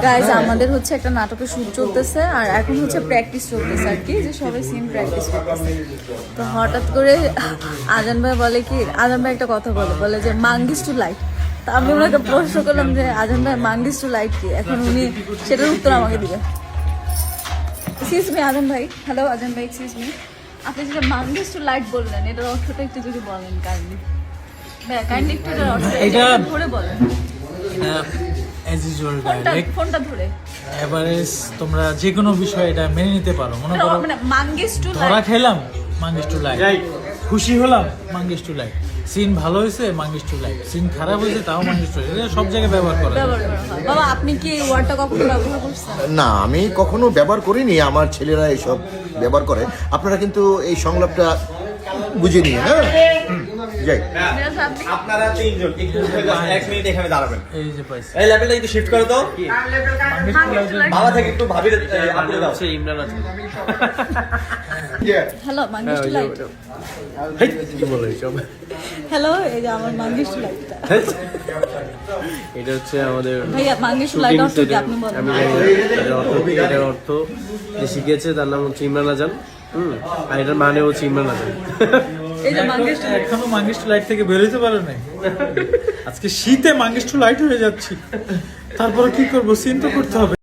Guys আমাদের হচ্ছে একটা নাটকের শুট চলতেছে আর এখন হচ্ছে প্র্যাকটিস চলতেছে আর কি, যে সবাই সিন প্র্যাকটিস করতেছে। তো হঠাৎ করে আজান ভাই বলে কি, আজান ভাই একটা কথা বলে যে মাঙ্গিস টু লাইট। তা আমি ওনাকে প্রশ্ন করলাম যে আজান ভাই মাঙ্গিস টু লাইট কি, এখন উনি সেটার উত্তর আমাকে দিবে। এক্সকিউজ মি আজান ভাই, হ্যালো আজান ভাই, এক্সকিউজ মি, আপনি যেটা মাঙ্গিস টু লাইট বললেন এটার অর্থটা একটু যদি বলেন কাইন্ডলি। ভাই কাইন্ডলি একটু এটার অর্থ এটা ধরে বলেন। অ্যাজ ইউজুয়াল ফোনটা ধরে এভারেজ তোমরা যে কোনো বিষয় এটা মেনে নিতে পারো। মনে করো মানে মাঙ্গিস টু ধরা খেলাম, মাঙ্গিস টু লাইট। খুশি হলাম, মাঙ্গিস টু লাইট। সিন ভালো হয়েছে, মাঙ্গিস টু লাইট। সিন খারাপ হয়েছে, তাও মাঙ্গিস টু লাইট। এটা সব জায়গায় ব্যবহার করা যায়। বাবা আপনি কি এই ওয়ার্ডটা কখনো ব্যবহার করছেন? না, আমি কখনো ব্যবহার করিনি, আমার ছেলেরা এসব ব্যবহার করে। আপনারা কিন্তু এই সংলাপটা বুঝে নিয়ে, হ্যাঁ যাই। আপনারা তিনজন একটু 1 মিনিট এখানে দাঁড়াবেন। এই যে পাইছি এই লেভেলটা একটু শিফট করে দাও। মাঙ্গিস টু লাইট। বাবা থেকে একটু ভাবির আপনি দাও। ইমরান আছে। হ্যালো মাঙ্গিস টু লাইট। কি বলে সব? হ্যালো, এই যে আমার মাঙ্গিস টু লাইটটা। এটা হচ্ছে আমাদের ভাইয়া মাঙ্গিস টু লাইট অর্থ কি আপনি বলেন? আমি এটার অর্থ যে শিখেছে তার নাম হচ্ছে ইমরান আজান। আর এটার মানে হচ্ছে ইমরান আজান। এই যে মাঙ্গিস টু লাইট, এখনো মাঙ্গিস টু লাইট থেকে বেরোতে পারো নাই। আজকে শীতে মাঙ্গিস টু লাইট হয়ে যাচ্ছি, তারপরে কি করবো? সিন তো করতে হবে।